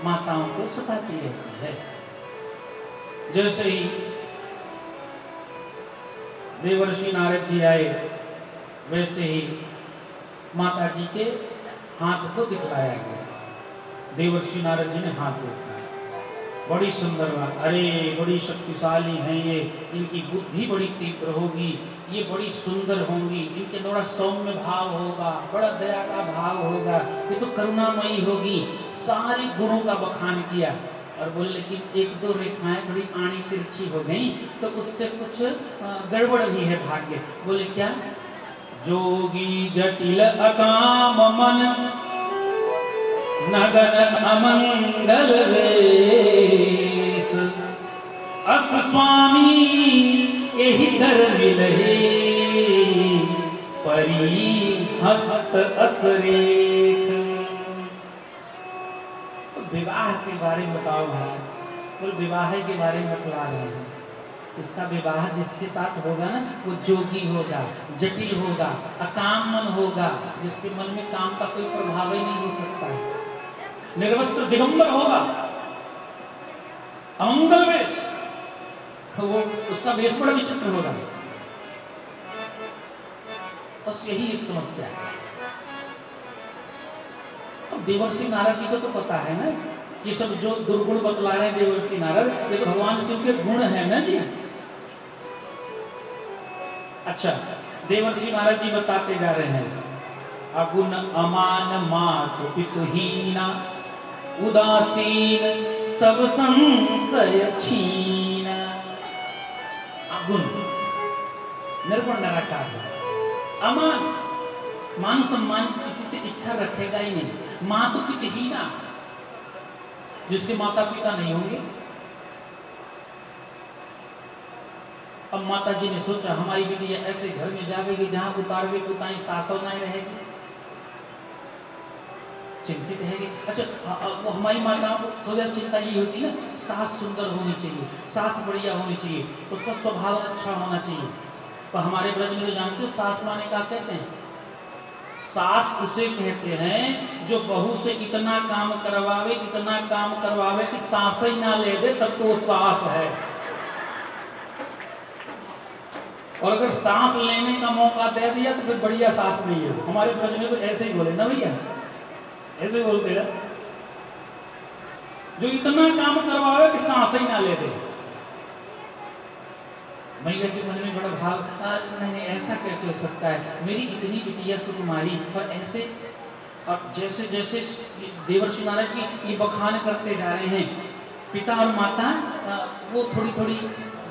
माताओं को सताती रहती है। जैसे ही देवर्षि नारद जी आए वैसे ही माता जी के हाथ को दिखलाया गया। देवर्षि नारद जी ने हाथ दिखाया, बड़ी सुंदर बात, अरे बड़ी शक्तिशाली हैं ये, इनकी बुद्धि बड़ी तीव्र होगी, ये बड़ी सुंदर होंगी, इनके बड़ा सौम्य भाव होगा, बड़ा दया का भाव होगा, ये तो करुणामयी होगी। सारी गुणों का बखान किया और बोले लेकिन एक दो रेखाएं थोड़ी आड़ी तिरछी हो गई तो उससे कुछ गड़बड़ भी है भाग्य। बोले क्या? जोगी जटिल अकाम मन नगन अमंगल वेश, अस स्वामी यही कर मिलहे, परी हस्त असरेख। विवाह के बारे में बताओ भाई, बोल विवाह के बारे में बतला रहे हैं। इसका विवाह जिसके साथ होगा ना वो जोगी होगा, जटिल होगा, अकामन होगा, जिसके मन में काम का कोई प्रभाव ही नहीं हो सकता है, निर्वस्त्र दिगंबर होगा, अमंगल वेश, तो वो उसका वेश बड़ा विचित्र होगा। बस यही एक समस्या है। देवर्षि नारद जी को तो पता है ना, ये सब जो दुर्गुण बतला रहे हैं देवर्षि नारद, ये तो भगवान शिव के गुण है ना जी। अच्छा, देवर्षि नारद जी बताते जा रहे हैं, अगुण अमान मातु पितुहीना, उदासीन सब संशय छीना। अगुण निर्गुण निराकार, अमान मान सम्मान किसी से इच्छा रखेगा ही नहीं, मातु पितुहीना जिसके माता पिता नहीं होंगे। अब माता जी ने सोचा हमारी बेटी ऐसे घर में जाएगी जहां उतारवे पुताई सासो नहीं रहेगी, चिंतित रहेगी। अच्छा, वो हमारी माताओं को सबसे चिंता ये होती है ना, सास सुंदर होनी चाहिए, सास बढ़िया होनी चाहिए, उसका स्वभाव अच्छा होना चाहिए। पर हमारे ब्रज में तो जानते हो सास माने क्या कहते हैं? सास उसे कहते हैं जो बहू से इतना काम करवावे कि सास ही ना ले दे तब तो वो सास है। और अगर सांस लेने का मौका दे दिया तो फिर बढ़िया सास नहीं है। हमारे ब्रज में तो ऐसे ही बोले ना भैया, ऐसे ही बोलते हैं, जो इतना काम करवावे कि सांस ही ना ले दे। मैया के मन में बड़ा भाव, नहीं ऐसा कैसे हो सकता है, मेरी इतनी बिटिया सुकुमारी, और ऐसे। अब जैसे जैसे देवर्षि नारद जी ये बखान करते जा रहे हैं, पिता और माता वो थोड़ी थोड़ी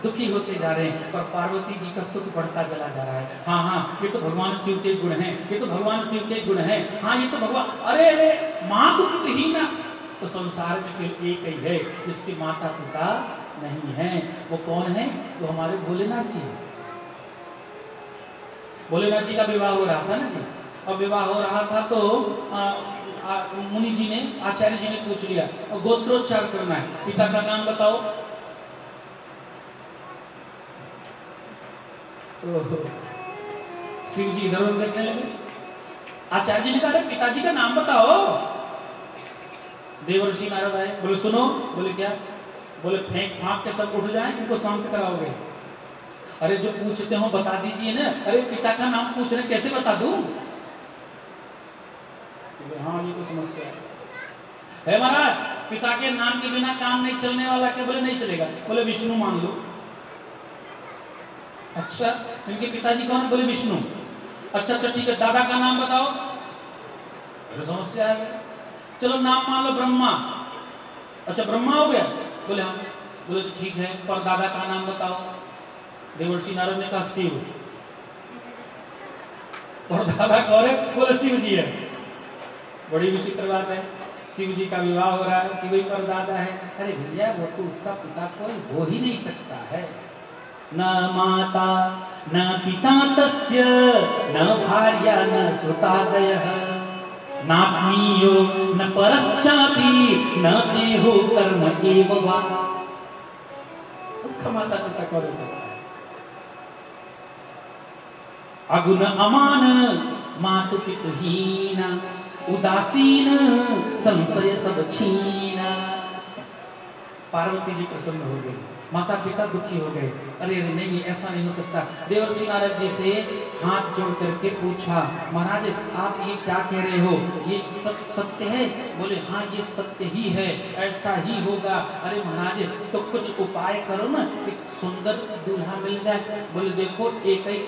दुखी होते जा रहे हैं, पर पार्वती जी का सुख बढ़ता चला जा रहा है। हाँ हाँ, ये तो भगवान शिव के गुण हैं, ये तो भगवान शिव के गुण हैं, हाँ ये तो भगवान, अरे अरे माँ तो पितहीना, तो संसार में केवल एक ही है जिसके माता पिता नहीं है। वो कौन है? वो हमारे भोलेनाथ जी। भोलेनाथ जी का विवाह हो रहा था ना जी। अब विवाह हो रहा था तो मुनि जी ने, आचार्य जी ने पूछ लिया गोत्रोच्चार करना है, पिता का नाम बताओ। शिव जी इधर उधर करने लगे। आचार्य जी ने कहा पिताजी का नाम बताओ। देवर्षि नारद आए, बोले सुनो। बोले क्या? बोले फेंक फांक के सब उठ जाए, इनको शांत कराओगे? अरे जो पूछते हो बता दीजिए ना। अरे पिता का नाम पूछ रहे, कैसे बता दूं? हाँ ये तो समस्या है महाराज। पिता के नाम के बिना काम नहीं चलने वाला। क्या बोले नहीं चलेगा? बोले विष्णु मान लो। अच्छा, इनके पिताजी कौन है? बोले विष्णु। अच्छा ठीक है, दादा का नाम बताओ। अरे समस्या है। चलो नाम मान लो ब्रह्मा। अच्छा ब्रह्मा हो गया? बोले हाँ। बोले तो ठीक है, पर दादा का नाम बताओ। देवर्षि नारद ने कहा शिव। और दादा कौन है? बोले शिव जी है। बड़ी विचित्र बात है, शिव जी का विवाह हो रहा है, शिव ही पर दादा है। अरे भैया वो तो उसका पिता कोई हो ही नहीं सकता है। न माता न पिता तस्य न भार्या न श्रुतादयः नात्मीयो न परश्चापि न देहो कर्म एव वा। उसका माता पिता कौन हो सकता है? अगुण अमान मातु पितुहीन उदासीन संशय सब छीना। पार्वती जी प्रसन्न हो गई, माता पिता दुखी हो गए। अरे नहीं ऐसा नहीं हो सकता। देवर्षि नारद जी से हाथ जोड़ करके पूछा, महाराज आप ये क्या कह रहे हो? ये सब सत्य है? बोले हाँ ये सत्य ही है, ऐसा ही होगा। अरे महाराज तो कुछ उपाय करो ना, एक सुंदर दूल्हा मिल जाए। बोले देखो एक ही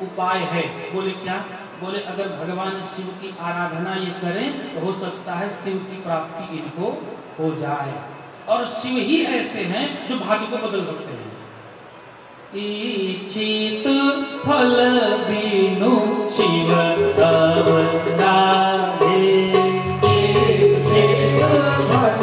उपाय है। बोले क्या? बोले अगर भगवान शिव की आराधना ये करें तो हो सकता है शिव की प्राप्ति इनको हो जाए। और शिव ही ऐसे हैं जो भाग्य को बदल सकते हैं। इच्छित फल बिनु शिव अवतारे, इच्छित फल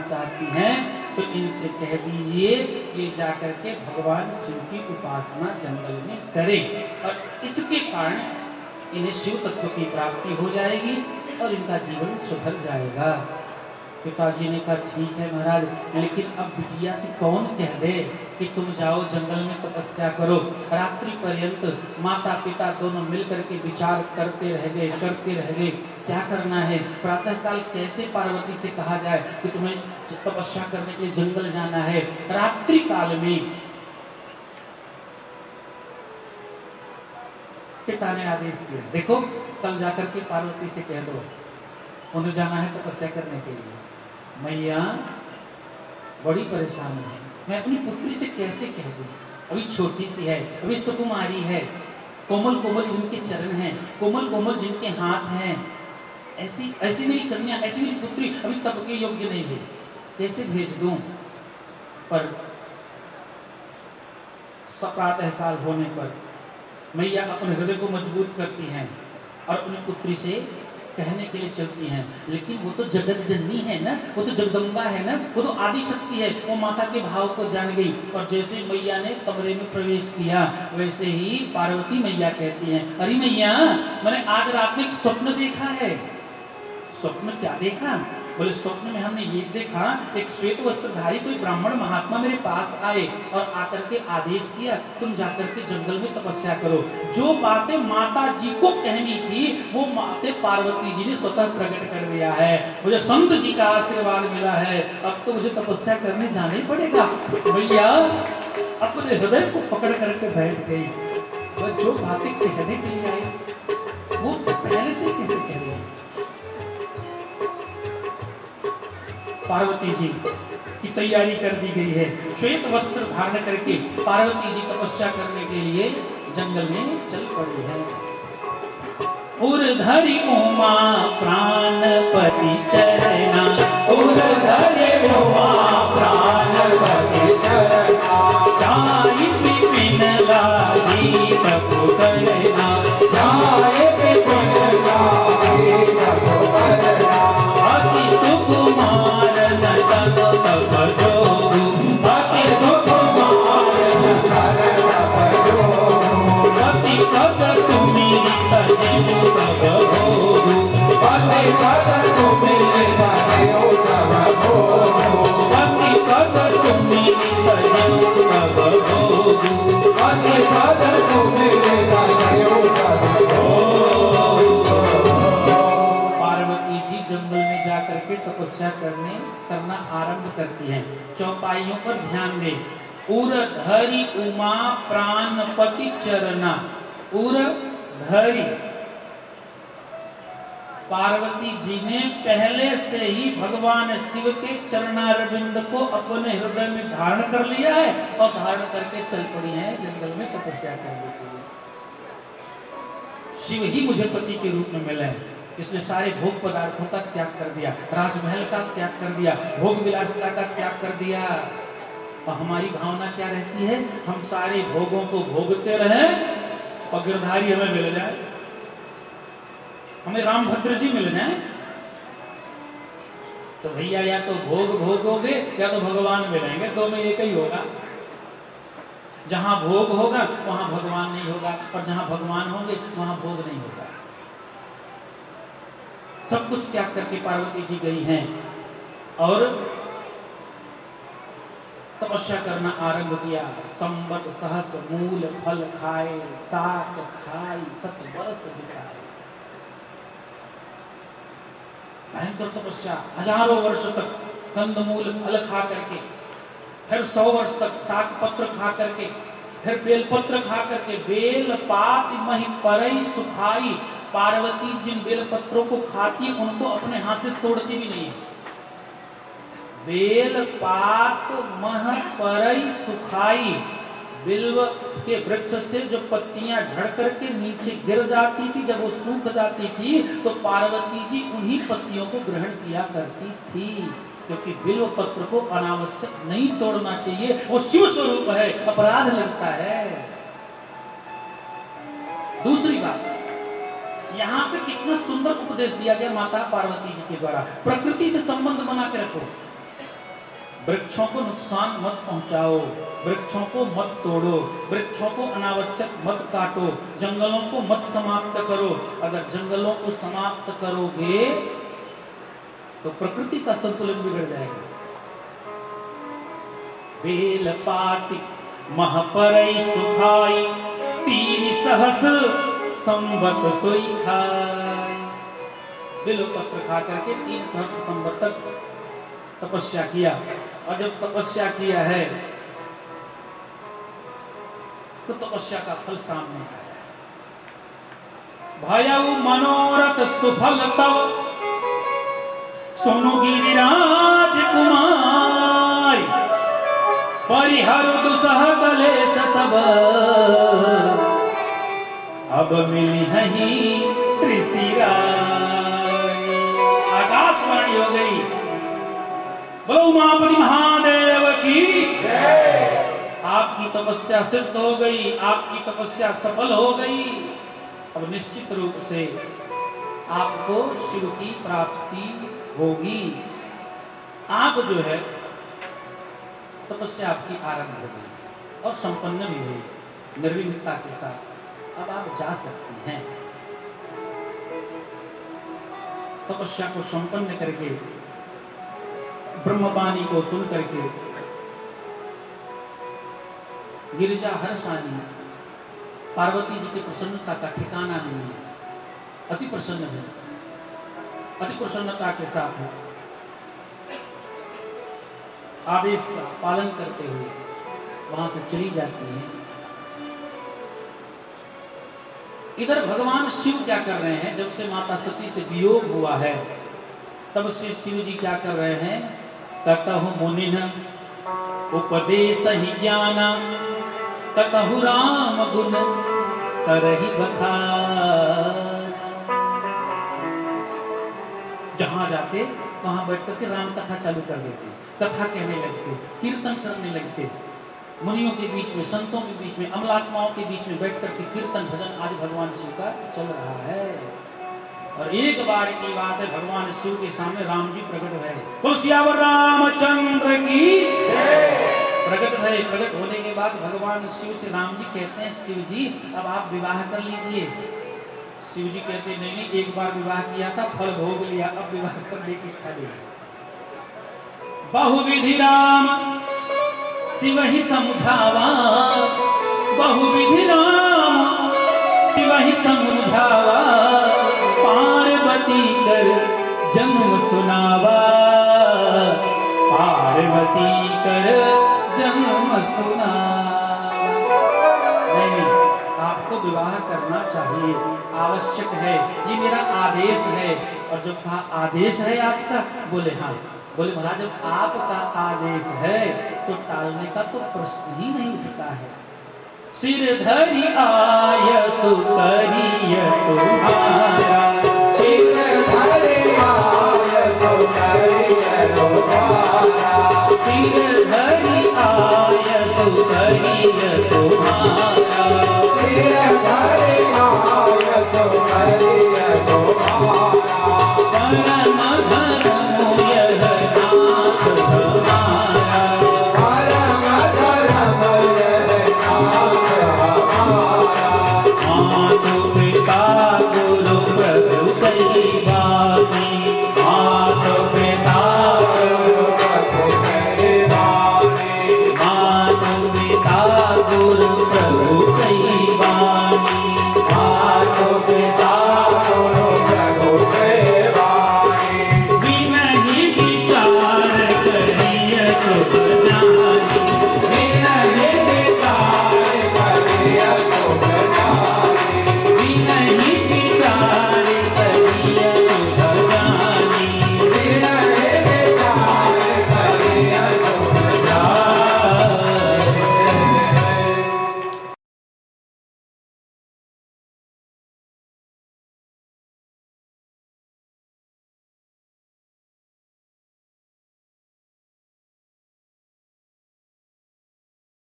चाहती हैं तो इनसे कह दीजिए ये जाकर के भगवान शिव की उपासना जंगल में करें और इसके कारण इन्हें शिव तत्व की प्राप्ति हो जाएगी और इनका जीवन सुधर जाएगा। पिताजी ने कहा ठीक है महाराज, लेकिन अब बिटिया से कौन कह दे कि तुम जाओ जंगल में तपस्या करो। रात्रि पर्यंत माता पिता दोनों मिलकर के विचार करते रह गए क्या करना है। प्रातःकाल कैसे पार्वती से कहा जाए कि तुम्हें तपस्या करने के लिए जंगल जाना है। रात्रि काल में पिता ने आदेश दिया, देखो कल जाकर के पार्वती से कह दो उन्हें जाना है तपस्या करने के लिए। मैया बड़ी परेशानी है, मैं अपनी पुत्री से कैसे कह दूं? अभी छोटी सी है, अभी सुकुमारी है, कोमल कोमल जिनके चरण हैं, कोमल कोमल जिनके हाथ हैं, ऐसी ऐसी मेरी कन्या, ऐसी मेरी पुत्री अभी तब के योग्य नहीं है, कैसे भेज दूं? पर प्रातः काल होने पर मैया अपने हृदय को मजबूत करती हैं और अपनी पुत्री से कहने के लिए चलती हैं। लेकिन वो तो जगत जननी है ना, वो तो जगदम्बा है ना, वो तो आदि शक्ति है। वो माता के भाव को जान गई और जैसे मैया ने कमरे में प्रवेश किया वैसे ही पार्वती मैया कहती हैं, अरे मैया मैंने आज रात में एक स्वप्न देखा है। स्वप्न क्या देखा? बोले स्वप्न में हमने ये देखा एक श्वेत वस्त्रधारी कोई ब्राह्मण महात्मा मेरे पास आए और आकर के आदेश किया तुम जाकर के जंगल में तपस्या करो। जो बातें माता जी को कहनी थी वो बातें पार्वती जी ने स्वतः प्रकट कर दिया है। मुझे संत जी का आशीर्वाद मिला है, अब तो मुझे तपस्या करने जाना ही पड़ेगा। भैया अपने हृदय को पकड़ करके बैठ गई और जो बातें कहने के लिए आई वो पहले से कैसे कह रही है। पार्वती जी की तैयारी कर दी गई है। श्वेत वस्त्र धारण करके पार्वती जी तपस्या करने के लिए जंगल में चल पड़ी है। उर्धरि उमा प्राणपति चरना, उर्धरि उमा प्राणपति चरना, जाई विपिन लागी प्रभु करना, जाय विपिन लागी प्रभु करना, अति सुकुमार नटन तब जोगु, अति सुकुमार नटन तब जोगु, अति पद सुमिरि तजनु सब भोगु, अति पद सुमिरि तजनु सब भोगु, अति पद सुमिरि तजनु सब भोगु, अति पद सुमिरि तजनु सब भोगु। पार्वती जी जंगल में जाकर के तपस्या करना आरंभ करती हैं। चौपाइयों पर ध्यान दें। उर्धरि उमा प्राणपति चरना, उर्धरि पार्वती जी ने पहले से ही भगवान शिव के चरणारविंद को अपने हृदय में धारण कर लिया है और धारण करके चल पड़ी है जंगल में तपस्या करने के लिए। शिव ही मुझे पति के रूप में मिले हैं, इसने सारे भोग पदार्थों का त्याग कर दिया, राजमहल का त्याग कर दिया, भोग विलासिता का त्याग कर दिया। और हमारी भावना क्या रहती है, हम सारे भोगों को भोगते रहें और गिरधारी हमें मिल जाए, हमें रामभद्र जी मिल जाए। तो भैया या तो भोग भोगोगे या तो भगवान मिलेंगे, दो में एक ही होगा। जहां भोग होगा वहां भगवान नहीं होगा और जहां भगवान होंगे वहां भोग नहीं होगा। सब कुछ त्याग करके पार्वती जी गई हैं और तपस्या करना आरंभ किया। संवत सहस्र मूल फल खाए, सात खाई, 7 वर्ष बिताए। भयंकर तपस्या, हजारों वर्ष तक कंदमूल फल खा करके, फिर 100 वर्ष तक साग पत्र खा करके, फिर बेल पत्र खा करके, बेल पात मही परई सुखाई। पार्वती जिन बेल पत्रों को खाती उनको अपने हाथ से तोड़ती भी नहीं है। बेल पात मह परई सुखाई, बिल्व के वृक्ष से जो पत्तियां झड़ करके नीचे गिर जाती थी, जब वो सूख जाती थी तो पार्वती जी उन्हीं पत्तियों को ग्रहण किया करती थी, क्योंकि बिल्व पत्र को अनावश्यक नहीं तोड़ना चाहिए, वो शिव स्वरूप है, अपराध लगता है। दूसरी बात, यहाँ पे कितना सुंदर उपदेश दिया गया माता पार्वती जी के द्वारा। प्रकृति से संबंध बना के रखो, वृक्षों को नुकसान मत पहुंचाओ, वृक्षों को मत तोड़ो, वृक्षों को अनावश्यक मत काटो, जंगलों को मत समाप्त करो। अगर जंगलों को समाप्त करोगे तो प्रकृति का संतुलन बिगड़ जाएगा। बेल पाति मह परई सुखाई, 3 सहस संवत सोई खाई। बिल्व पत्र खा करके 3 सहस्र संवत तक तपस्या किया। और जब तपस्या किया है तो तपस्या का फल सामने आया। भयउ मनोरथ सुफल तव, सुनु गिरिराज कुमारी। परिहर दुसह कलेश सब, अब मिली हही त्रिशिराई। आकाशवाणी हो गई, बोलो उमापति महादेव की जय। आपकी तपस्या सिद्ध हो गई, आपकी तपस्या सफल हो गई। अब निश्चित रूप से आपको शिव की प्राप्ति होगी। आप जो है तपस्या आपकी आरंभ हो गई और संपन्न भी हुई निर्विघ्नता के साथ। अब आप जा सकती हैं। तपस्या को संपन्न करके, ब्रह्मवाणी को सुन करके गिरिजा हर्षानी, पार्वती जी की प्रसन्नता का ठिकाना नहीं है। अति प्रसन्न है, अति प्रसन्नता के साथ है। आदेश का पालन करते हुए वहां से चली जाती है। इधर भगवान शिव क्या कर रहे हैं, जब से माता सती से वियोग हुआ है तब से शिव जी क्या कर रहे हैं, ततहु मुनिन उपदेश ही ज्ञान ततहु राम गुण करहि बखान। जहां जाते वहां बैठ करके राम कथा चालू कर देते, कथा कहने लगते, कीर्तन करने लगते। मुनियों के बीच में, संतों के बीच में, अमलात्माओं के बीच में बैठ करके कीर्तन भजन आज भगवान शिव का चल रहा है। और एक बार की बात है, भगवान शिव के सामने राम जी प्रकट भय। तो सियावर रामचंद्र की प्रकट भय। प्रकट होने के बाद भगवान शिव से राम जी कहते हैं, शिव जी अब आप विवाह कर लीजिए। शिव जी कहते नहीं नहीं, एक बार विवाह किया था, फल भोग लिया, अब विवाह करने की इच्छा नहीं। बहुविधि राम शिव ही समझावा, बहुविधि राम शिव ही समझावा, पार्वती कर जन्म सुनावा, पार्वती कर जन्म सुनावा। नहीं, आपको विवाह करना चाहिए, आवश्यक है, ये मेरा आदेश है। और जब कहा आदेश है आपका, बोले हाँ। बोले महाराज जब आपका आदेश है तो टालने का तो प्रश्न ही नहीं उठता है। सिर धरि आय सुकरिय तुम्हारा, सिर धरि आय सुकरिय तुम्हारा, सिर धरि